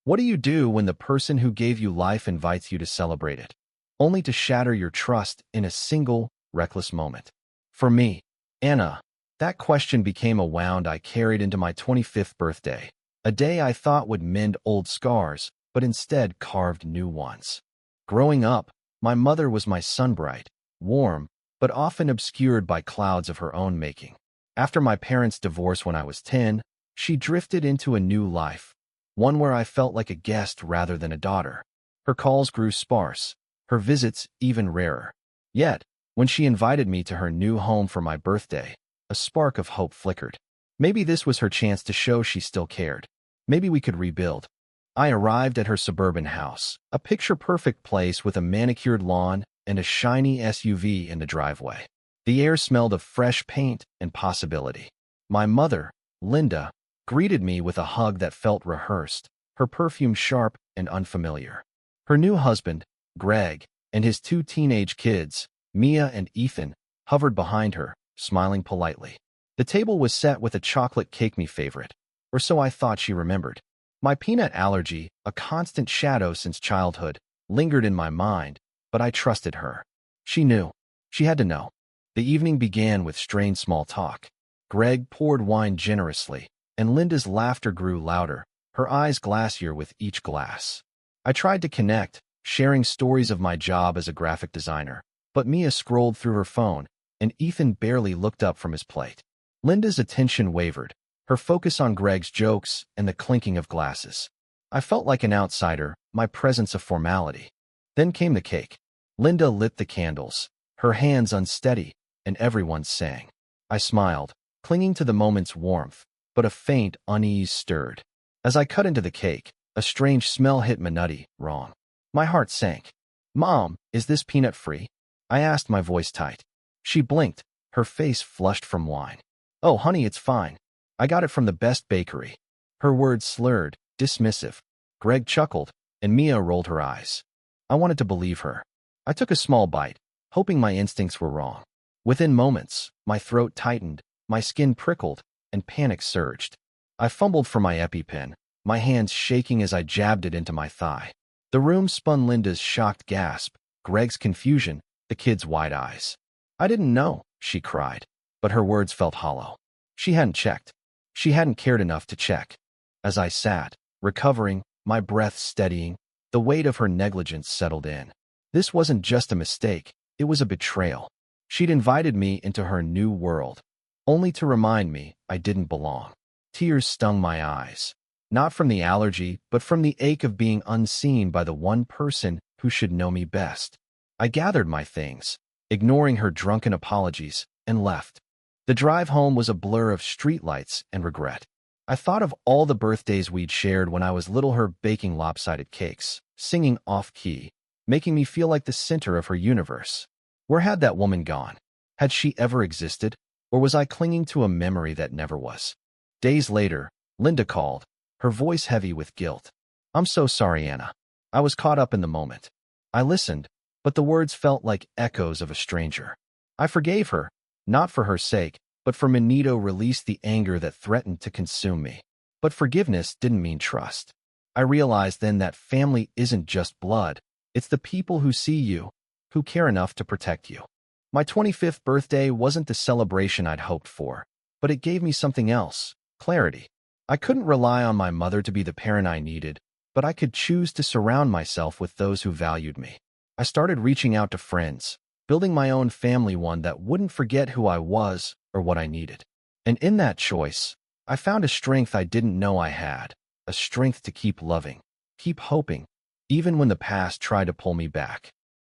What do you do when the person who gave you life invites you to celebrate it, only to shatter your trust in a single, reckless moment? For me, Anna, that question became a wound I carried into my 25th birthday, a day I thought would mend old scars, but instead carved new ones. Growing up, my mother was my sunbright, warm, but often obscured by clouds of her own making. After my parents' divorce when I was 10, she drifted into a new life, one where I felt like a guest rather than a daughter. Her calls grew sparse, her visits even rarer. Yet, when she invited me to her new home for my birthday, a spark of hope flickered. Maybe this was her chance to show she still cared. Maybe we could rebuild. I arrived at her suburban house, a picture-perfect place with a manicured lawn and a shiny SUV in the driveway. The air smelled of fresh paint and possibility. My mother, Linda, greeted me with a hug that felt rehearsed, her perfume sharp and unfamiliar. Her new husband, Greg, and his two teenage kids, Mia and Ethan, hovered behind her, smiling politely. The table was set with a chocolate cake, me favorite, or so I thought she remembered. My peanut allergy, a constant shadow since childhood, lingered in my mind, but I trusted her. She knew. She had to know. The evening began with strained small talk. Greg poured wine generously, and Linda's laughter grew louder, her eyes glassier with each glass. I tried to connect, sharing stories of my job as a graphic designer, but Mia scrolled through her phone, and Ethan barely looked up from his plate. Linda's attention wavered, her focus on Greg's jokes and the clinking of glasses. I felt like an outsider, my presence a formality. Then came the cake. Linda lit the candles, her hands unsteady, and everyone sang. I smiled, clinging to the moment's warmth, but a faint unease stirred. As I cut into the cake, a strange smell hit me nutty, wrong. My heart sank. "Mom, is this peanut-free?" I asked, my voice tight. She blinked, her face flushed from wine. "Oh, honey, it's fine. I got it from the best bakery." Her words slurred, dismissive. Greg chuckled, and Mia rolled her eyes. I wanted to believe her. I took a small bite, hoping my instincts were wrong. Within moments, my throat tightened, my skin prickled, and panic surged. I fumbled for my EpiPen, my hands shaking as I jabbed it into my thigh. The room spun. Linda's shocked gasp, Greg's confusion, the kids' wide eyes. "I didn't know," she cried, but her words felt hollow. She hadn't checked. She hadn't cared enough to check. As I sat, recovering, my breath steadying, the weight of her negligence settled in. This wasn't just a mistake, it was a betrayal. She'd invited me into her new world, only to remind me I didn't belong. Tears stung my eyes, not from the allergy, but from the ache of being unseen by the one person who should know me best. I gathered my things, ignoring her drunken apologies, and left. The drive home was a blur of streetlights and regret. I thought of all the birthdays we'd shared when I was little, her baking lopsided cakes, singing off-key, making me feel like the center of her universe. Where had that woman gone? Had she ever existed? Or was I clinging to a memory that never was? Days later, Linda called, her voice heavy with guilt. "I'm so sorry, Anna. I was caught up in the moment." I listened, but the words felt like echoes of a stranger. I forgave her, not for her sake, but for Manito released the anger that threatened to consume me. But forgiveness didn't mean trust. I realized then that family isn't just blood, it's the people who see you, who care enough to protect you. My 25th birthday wasn't the celebration I'd hoped for, but it gave me something else, clarity. I couldn't rely on my mother to be the parent I needed, but I could choose to surround myself with those who valued me. I started reaching out to friends, building my own family, one that wouldn't forget who I was or what I needed. And in that choice, I found a strength I didn't know I had, a strength to keep loving, keep hoping, even when the past tried to pull me back.